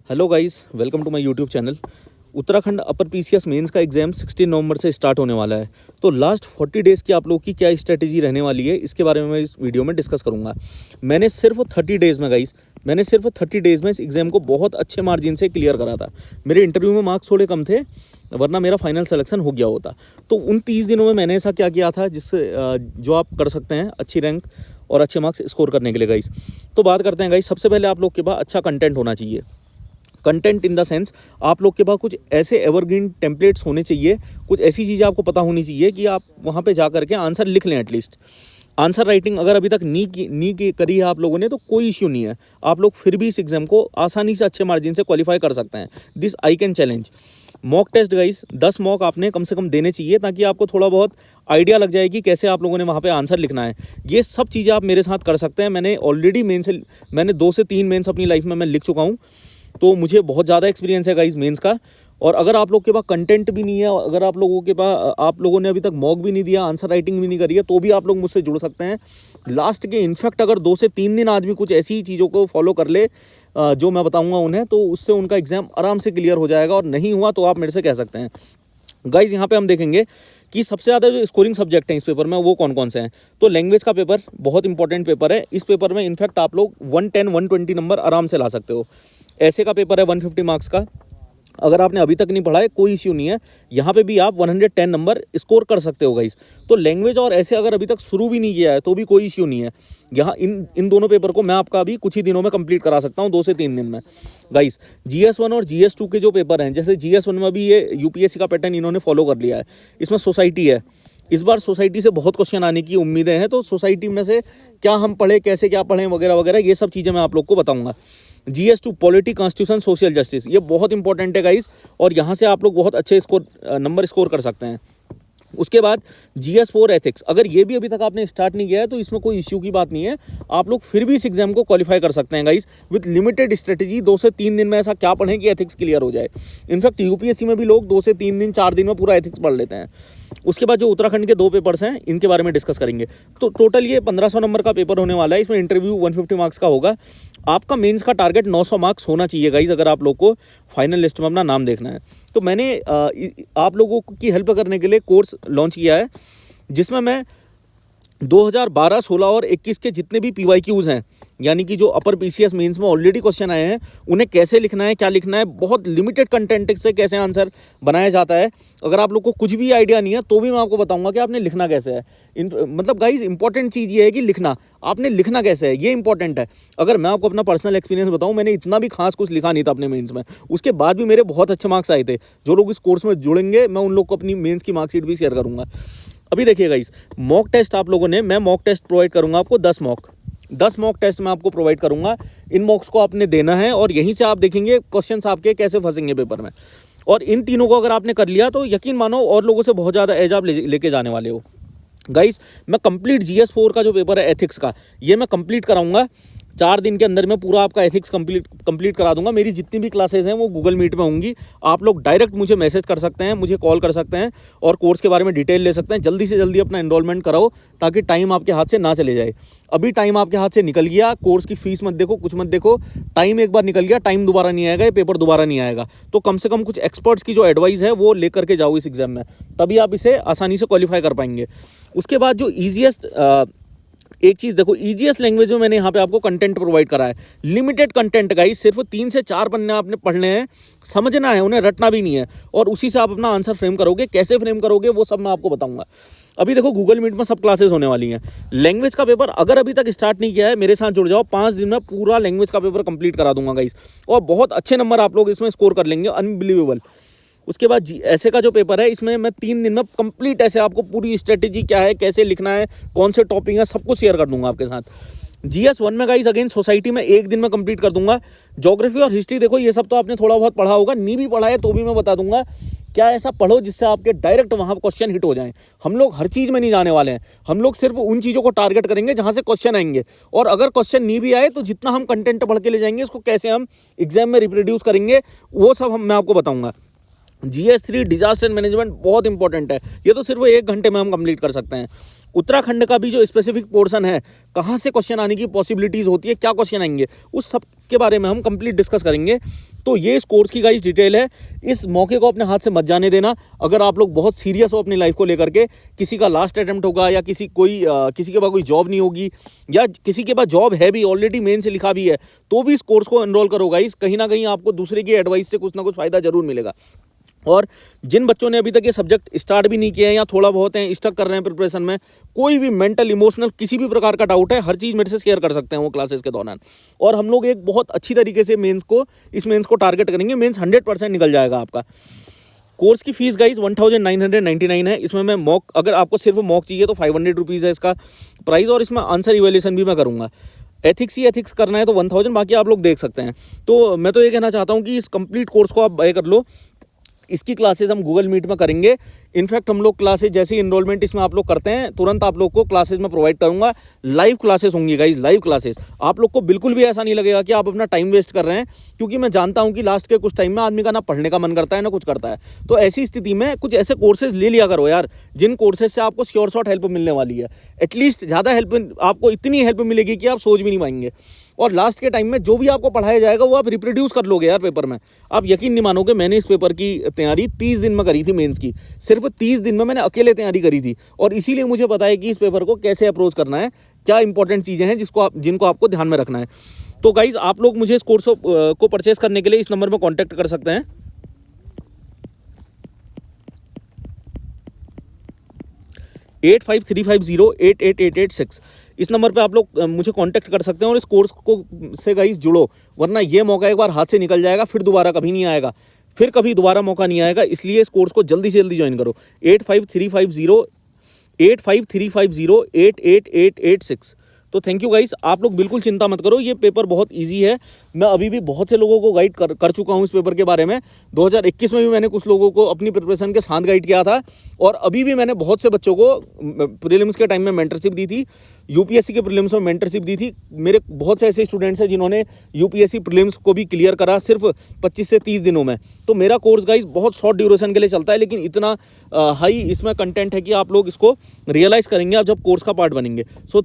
Hello guys, welcome to my YouTube channel. Uttarakhand upper PCS mains का exam 16 नवंबर से start होने वाला है। तो लास्ट 40 डेज़ की आप लोगों की क्या स्ट्रेटेजी रहने वाली है, इसके बारे में मैं इस वीडियो में डिस्कस करूंगा। मैंने सिर्फ 30 डेज़ में इस एग्ज़ाम को बहुत अच्छे मार्जिन से क्लियर करा था। मेरे इंटरव्यू में मार्क्स थोड़े कम थे, वरना मेरा फाइनल सिलेक्शन हो गया होता। तो उन 30 दिनों में मैंने ऐसा क्या किया था जिससे जो आप कर सकते हैं अच्छी रैंक और अच्छे मार्क्स स्कोर करने के लिए गाइस। तो बात करते हैं गाइस, सबसे पहले आप लोग के पास अच्छा कंटेंट होना चाहिए। कंटेंट इन द सेंस, आप लोग के पास कुछ ऐसे एवरग्रीन टेम्पलेट्स होने चाहिए, कुछ ऐसी चीज़ें आपको पता होनी चाहिए कि आप वहाँ पे जा करके आंसर लिख लें। एटलीस्ट आंसर राइटिंग अगर अभी तक नहीं करी है आप लोगों ने तो कोई इश्यू नहीं है, आप लोग फिर भी इस एग्ज़ाम को आसानी से अच्छे मार्जिन से क्वालिफाई कर सकते हैं। This I can challenge. Mock test guys 10 mock आपने कम से कम देने चाहिए, ताकि आपको थोड़ा बहुत आइडिया लग जाए कि कैसे आप लोगों ने वहाँ पे आंसर लिखना है। ये सब चीज़ें आप मेरे साथ कर सकते हैं। मैंने ऑलरेडी मैंने 2 से 3 मेंस अपनी लाइफ में मैं लिख चुका हूँ, तो मुझे बहुत ज़्यादा एक्सपीरियंस है गाइस मेंस का। और अगर आप लोग के पास कंटेंट भी नहीं है, अगर आप लोगों ने अभी तक मॉक भी नहीं दिया, आंसर राइटिंग भी नहीं करी है, तो भी आप लोग मुझसे जुड़ सकते हैं लास्ट के। इनफैक्ट अगर 2 से 3 दिन आदमी कुछ ऐसी चीज़ों को फॉलो कर ले जो मैं बताऊंगा उन्हें, तो उससे उनका एग्ज़ाम आराम से क्लियर हो जाएगा। और नहीं हुआ तो आप मेरे से कह सकते हैं गाइस। यहाँ पे हम देखेंगे कि सबसे ज़्यादा जो स्कोरिंग सब्जेक्ट हैं इस पेपर में वो कौन कौन से हैं। तो लैंग्वेज का पेपर बहुत इंपॉर्टेंट पेपर है। इस पेपर में इनफैक्ट आप लोग 110 120 नंबर आराम से ला सकते हो। ऐसे का पेपर है 150 मार्क्स का। अगर आपने अभी तक नहीं पढ़ा है कोई इश्यू नहीं है, यहाँ पे भी आप 110 नंबर स्कोर कर सकते हो गाइस। तो लैंग्वेज और ऐसे अगर अभी तक शुरू भी नहीं किया है तो भी कोई इश्यू नहीं है। यहाँ इन दोनों पेपर को मैं आपका अभी कुछ ही दिनों में कंप्लीट करा सकता हूँ, 2 से 3 दिन में गाइस। GS1 और GS2 के जो पेपर हैं, जैसे GS1 में भी ये यूपीएससी का पैटर्न इन्होंने फॉलो कर लिया है। इसमें सोसाइटी है, इस बार सोसाइटी से बहुत क्वेश्चन आने की उम्मीदें हैं। तो सोसाइटी में से क्या हम पढ़े, कैसे क्या पढ़ें वगैरह वगैरह, ये सब चीज़ें मैं आप लोग को बताऊंगा। GS2 polity, constitution, social justice, ये बहुत इंपॉर्टेंट है गाइस, और यहाँ से आप लोग बहुत अच्छे नंबर स्कोर कर सकते हैं। उसके बाद GS4 एथिक्स, अगर ये भी अभी तक आपने स्टार्ट नहीं किया है तो इसमें कोई इश्यू की बात नहीं है, आप लोग फिर भी इस एग्जाम को क्वालिफाई कर सकते हैं गाइस विथ लिमिटेड स्ट्रेटेजी। 2 से 3 दिन में ऐसा क्या पढ़ें कि एथिक्स क्लियर हो जाए। इनफैक्ट यूपीएससी में भी लोग 2 से 3 दिन 4 दिन में पूरा एथिक्स पढ़ लेते हैं। उसके बाद जो उत्तराखंड के 2 पेपर्स हैं इनके बारे में डिस्कस करेंगे। तो टोटल ये 1500 नंबर का पेपर होने वाला है। इसमें इंटरव्यू 150 मार्क्स का होगा। आपका मेंस का टारगेट 900 मार्क्स होना चाहिए गाइस, अगर आप लोग को फाइनल लिस्ट में अपना नाम देखना है। तो मैंने आप लोगों की हेल्प करने के लिए कोर्स लॉन्च किया है, जिसमें मैं 2012, 16 और 21 के जितने भी PYQs हैं, यानी कि जो अपर पीसीएस मेंस में ऑलरेडी क्वेश्चन आए हैं, उन्हें कैसे लिखना है, क्या लिखना है, बहुत लिमिटेड कंटेंट से कैसे आंसर बनाया जाता है। अगर आप लोग को कुछ भी आइडिया नहीं है तो भी मैं आपको बताऊंगा कि आपने लिखना कैसे है। मतलब गाइस इंपॉर्टेंट चीज़ ये है कि लिखना, आपने लिखना कैसे है ये इंपॉर्टेंट है। अगर मैं आपको अपना पर्सनल एक्सपीरियंस बताऊं, मैंने इतना भी खास कुछ लिखा नहीं था अपने मेंस में, उसके बाद भी मेरे बहुत अच्छे मार्क्स आए थे। जो लोग इस कोर्स में जुड़ेंगे, मैं उन लोग को अपनी मेंस की मार्कशीट भी शेयर करूँगा। अभी देखिए गाइस, मॉक टेस्ट आप लोगों ने, मैं मॉक टेस्ट प्रोवाइड करूँगा आपको 10 मॉक टेस्ट मैं आपको प्रोवाइड करूंगा। इन मॉक्स को आपने देना है और यहीं से आप देखेंगे क्वेश्चंस आपके कैसे फंसेंगे पेपर में। और इन तीनों को अगर आपने कर लिया तो यकीन मानो और लोगों से बहुत ज़्यादा एज आप लेके जाने वाले हो गाइस। मैं कंप्लीट GS4 का जो पेपर है एथिक्स का, ये मैं कंप्लीट कराऊंगा 4 दिन के अंदर में। पूरा आपका एथिक्स कंप्लीट करा दूंगा। मेरी जितनी भी क्लासेस हैं वो गूगल मीट में होंगी। आप लोग डायरेक्ट मुझे मैसेज कर सकते हैं, मुझे कॉल कर सकते हैं और कोर्स के बारे में डिटेल ले सकते हैं। जल्दी से जल्दी अपना एनरोलमेंट कराओ, ताकि टाइम आपके हाथ से ना चले जाए। अभी टाइम आपके हाथ से निकल गया, कोर्स की फीस मत देखो, कुछ मत देखो, टाइम एक बार निकल गया, टाइम दोबारा नहीं आएगा, ये पेपर दोबारा नहीं आएगा। तो कम से कम कुछ एक्सपर्ट्स की जो एडवाइस है वो लेकर के जाओ इस एग्जाम में, तभी आप इसे आसानी से क्वालिफाई कर पाएंगे। उसके बाद जो ईजीएस्ट एक चीज़ देखो, ईजीएस्ट लैंग्वेज में मैंने यहाँ पे आपको कंटेंट प्रोवाइड करा है। लिमिटेड कंटेंट गाइस, सिर्फ 3 से 4 पन्ने आपने पढ़ने हैं, समझना है, उन्हें रटना भी नहीं है, और उसी से आप अपना आंसर फ्रेम करोगे। कैसे फ्रेम करोगे वो सब मैं आपको बताऊंगा। अभी देखो गूगल मीट में सब क्लासेस होने वाली हैं। लैंग्वेज का पेपर अगर अभी तक स्टार्ट नहीं किया है, मेरे साथ जुड़ जाओ, 5 दिन में पूरा लैंग्वेज का पेपर कंप्लीट करा दूंगा गाइस, और बहुत अच्छे नंबर आप लोग इसमें स्कोर कर लेंगे, अनबिलीवेबल। उसके बाद ऐसे का जो पेपर है, इसमें मैं 3 दिन में कंप्लीट ऐसे आपको पूरी स्ट्रेटेजी क्या है, कैसे लिखना है, कौन से टॉपिक है, सब कुछ शेयर कर दूंगा आपके साथ। GS1 में गाइस अगेन सोसाइटी में 1 दिन में कंप्लीट कर दूंगा। ज्योग्राफी और हिस्ट्री देखो, ये सब तो आपने थोड़ा बहुत पढ़ा होगा, नहीं भी पढ़ा है तो भी मैं बता दूंगा। क्या ऐसा पढ़ो जिससे आपके डायरेक्ट वहाँ क्वेश्चन हिट हो जाएं। हम लोग हर चीज़ में नहीं जाने वाले हैं, हम लोग सिर्फ उन चीज़ों को टारगेट करेंगे जहाँ से क्वेश्चन आएंगे। और अगर क्वेश्चन नहीं भी आए तो जितना हम कंटेंट पढ़ के ले जाएंगे, उसको कैसे हम एग्जाम में रिप्रोड्यूस करेंगे, वो सब मैं आपको बताऊँगा। GS3 डिजास्टर मैनेजमेंट बहुत इंपॉर्टेंट है, ये तो सिर्फ 1 घंटे में हम कंप्लीट कर सकते हैं। उत्तराखंड का भी जो स्पेसिफिक पोर्शन है, कहाँ से क्वेश्चन आने की पॉसिबिलिटीज़ होती है, क्या क्वेश्चन आएंगे, उस सब के बारे में हम कंप्लीट डिस्कस करेंगे। तो ये इस कोर्स की गाइस डिटेल है। इस मौके को अपने हाथ से मत जाने देना। अगर आप लोग बहुत सीरियस हो अपनी लाइफ को लेकर के, किसी का लास्ट अटेम्प्ट होगा या किसी के पास कोई जॉब नहीं होगी, या किसी के पास जॉब है भी, ऑलरेडी मेन से लिखा भी है, तो भी इस कोर्स को एनरोल करो गाइस। कहीं ना कहीं आपको दूसरे की एडवाइस से कुछ ना कुछ फ़ायदा जरूर मिलेगा। और जिन बच्चों ने अभी तक ये सब्जेक्ट स्टार्ट भी नहीं किया है या थोड़ा बहुत हैं स्टक कर रहे हैं प्रिपरेशन में, कोई भी मेंटल इमोशनल किसी भी प्रकार का डाउट है, हर चीज़ मेरे से शेयर कर सकते हैं वो क्लासेस के दौरान। और हम लोग एक बहुत अच्छी तरीके से इस मेंस को टारगेट करेंगे। मेंस 100% निकल जाएगा आपका। कोर्स की फीस गाइज 1999 है। इसमें मैं मॉक, अगर आपको सिर्फ मॉक चाहिए तो 500 रुपीज़ है इसका प्राइस, और इसमें आंसर इवैल्यूएशन भी मैं करूँगा। एथिक्स करना है तो 1000, बाकी आप लोग देख सकते हैं। तो मैं तो ये कहना चाहता हूँ कि इस कंप्लीट कोर्स को आप बाय कर लो। इसकी क्लासेस हम गूगल मीट में करेंगे। इनफैक्ट हम लोग क्लासेस जैसे इनरोलमेंट इसमें आप लोग करते हैं, तुरंत आप लोग को क्लासेस में प्रोवाइड करूंगा। लाइव क्लासेस होंगी गाइज, लाइव क्लासेस। आप लोग को बिल्कुल भी ऐसा नहीं लगेगा कि आप अपना टाइम वेस्ट कर रहे हैं, क्योंकि मैं जानता हूं कि लास्ट के कुछ टाइम में आदमी का ना पढ़ने का मन करता है ना कुछ करता है। तो ऐसी स्थिति में कुछ ऐसे कोर्सेज ले लिया करो यार, जिन कोर्सेज से आपको श्योर शॉर्ट हेल्प मिलने वाली है। एटलीस्ट ज़्यादा हेल्प, आपको इतनी हेल्प मिलेगी कि आप सोच भी नहीं पाएंगे। और लास्ट के टाइम में जो भी आपको पढ़ाया जाएगा वो आप रिप्रोड्यूस कर लोगे यार पेपर में। आप यकीन नहीं मानोगे, मैंने इस पेपर की तैयारी 30 दिन में करी थी। मेंस की सिर्फ 30 दिन में मैंने अकेले तैयारी करी थी, और इसीलिए मुझे पता है कि इस पेपर को कैसे अप्रोच करना है, क्या इंपॉर्टेंट चीज़ें हैं जिनको आपको ध्यान में रखना है। तो गाइज आप लोग मुझे इस कोर्स को परचेस करने के लिए इस नंबर में कॉन्टैक्ट कर सकते हैं। 8535088886 इस नंबर पे आप लोग मुझे कांटेक्ट कर सकते हैं और इस कोर्स को से गाइस जुड़ो, वरना ये मौका एक बार हाथ से निकल जाएगा, फिर दोबारा कभी नहीं आएगा, फिर कभी दोबारा मौका नहीं आएगा। इसलिए इस कोर्स को जल्दी से जल्दी ज्वाइन करो। 8535088886। तो थैंक यू गाइस, आप लोग बिल्कुल चिंता मत करो, ये पेपर बहुत इजी है। मैं अभी भी बहुत से लोगों को गाइड कर चुका हूँ इस पेपर के बारे में। 2021 में भी मैंने कुछ लोगों को अपनी प्रिपरेशन के साथ गाइड किया था, और अभी भी मैंने बहुत से बच्चों को प्रीलिम्स के टाइम में मेंटरशिप दी थी, यूपीएससी के प्रीलिम्स में मेंटरशिप दी थी। मेरे बहुत से ऐसे स्टूडेंट्स हैं जिन्होंने यूपीएससी प्रीलिम्स को भी क्लियर करा सिर्फ 25 से 30 दिनों में। तो मेरा कोर्स गाइस बहुत शॉर्ट ड्यूरेशन के लिए चलता है, लेकिन इतना हाई इसमें कंटेंट है कि आप लोग इसको रियलाइज़ करेंगे आप जब कोर्स का पार्ट बनेंगे। सो